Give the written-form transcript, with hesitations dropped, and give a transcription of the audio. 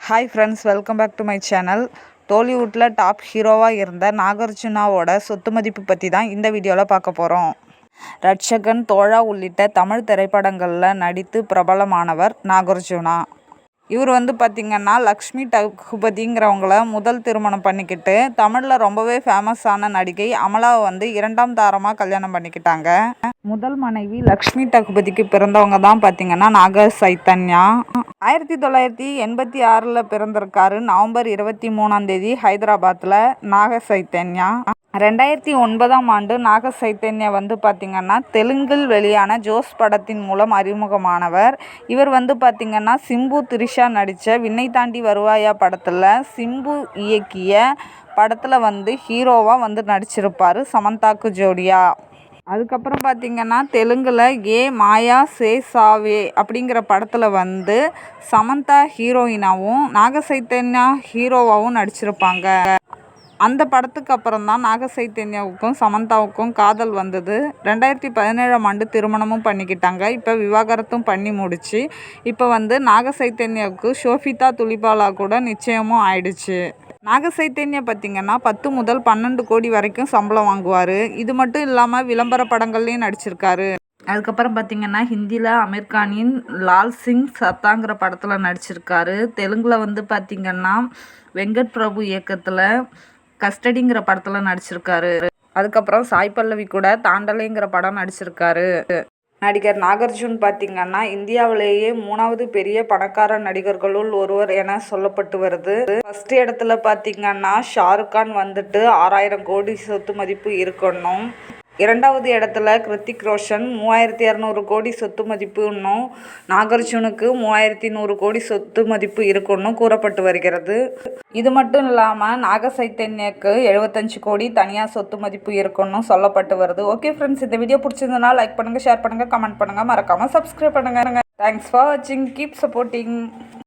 Hi friends, welcome back to my channel. டோலிவுட்டில் top ஹீரோவாக இருந்த நாகார்ஜுனாவோட சொத்து மதிப்பு பற்றி தான் இந்த வீடியோவில் பார்க்க போகிறோம். ரட்சகன், தோழா உள்ளிட்ட தமிழ் திரைப்படங்களில் நடித்து பிரபலமானவர் நாகார்ஜுனா. இவர் பார்த்திங்கன்னா லக்ஷ்மி டகுபதிங்கிறவங்கள முதல் திருமணம் பண்ணிக்கிட்டு தமிழில் ரொம்பவே ஃபேமஸான நடிகை அமலாவை இரண்டாம் தாரமாக கல்யாணம் பண்ணிக்கிட்டாங்க. முதல் மனைவி லக்ஷ்மி டகுபதிக்கு பிறந்தவங்க தான் பார்த்திங்கன்னா நாக சைத்தன்யா. 1986 பிறந்திருக்காரு. நவம்பர் 23 ஹைதராபாத்தில் நாக சைத்தன்யா. 2009 நாக சைத்தன்யா பார்த்திங்கன்னா தெலுங்கில் வெளியான ஜோஸ் படத்தின் மூலம் அறிமுகமானவர். இவர் பார்த்திங்கன்னா சிம்பு திரிஷா நடித்த விண்ணை தாண்டி வருவாயா படத்தில் சிம்பு இயக்கிய படத்தில் ஹீரோவாக நடிச்சிருப்பார் சமந்தாக்கு ஜோடியா. அதுக்கப்புறம் பார்த்திங்கன்னா தெலுங்கில் ஏ மாயா சேசாவே அப்படிங்கிற படத்தில் சமந்தா ஹீரோயினாவும் நாக சைத்தன்யா ஹீரோவாகவும் நடிச்சிருப்பாங்க. அந்த படத்துக்கு அப்புறம் தான் நாக சைத்தன்யாவுக்கும் சமந்தாவுக்கும் காதல் வந்தது. 2017 திருமணமும் பண்ணிக்கிட்டாங்க. இப்போ விவாகரத்தும் பண்ணி முடிச்சு இப்போ நாக சைத்தன்யாவுக்கு ஷோஃபிதா துலிபாலா கூட நிச்சயமும் ஆயிடுச்சு. நாக சைத்தன்யா பார்த்திங்கன்னா 10 முதல் 12 கோடி வரைக்கும் சம்பளம் வாங்குவார். இது மட்டும் இல்லாமல் விளம்பர படங்கள்லையும் நடிச்சிருக்காரு. அதுக்கப்புறம் பார்த்திங்கன்னா ஹிந்தியில் அமீர் கானின் லால் சிங் சத்தாங்கிற படத்தில் நடிச்சிருக்காரு. தெலுங்கில் பார்த்திங்கன்னா வெங்கட் பிரபு இயக்கத்தில் கஸ்டடிங்கிற படத்தில் நடிச்சிருக்காரு. அதுக்கப்புறம் சாய் பல்லவி கூட தாண்டலைங்கிற படம் நடிச்சிருக்காரு. நடிகர் நாகார்ஜுன் பார்த்திங்கன்னா இந்தியாவிலேயே 3வது பெரிய பணக்கார நடிகர்களுள் ஒருவர் என சொல்லப்பட்டு வருது. ஃபர்ஸ்ட் இடத்துல பார்த்திங்கன்னா ஷாருக் கான் 6000 கோடி சொத்து மதிப்பு இருக்கணும். 2வது இடத்துல கிருத்திக் ரோஷன் 3200 கோடி சொத்து மதிப்புன்னும் நாகார்ஜுனுக்கு 3100 கோடி சொத்து மதிப்பு இருக்குன்னு கூறப்பட்டு வருகிறது. இது மட்டும் இல்லாமல் நாக சைத்தன்யாக்கு 75 கோடி தனியாக சொத்து மதிப்பு இருக்குன்னு சொல்லப்பட்டு வருது. ஓகே ஃப்ரெண்ட்ஸ், இந்த வீடியோ பிடிச்சிருந்ததுனா லைக் பண்ணுங்கள், ஷேர் பண்ணுங்கள், கமெண்ட் பண்ணுங்கள், மறக்காமல் சப்ஸ்கிரைப் பண்ணுங்கள். தேங்க்ஸ் ஃபார் வாட்சிங். Keep supporting.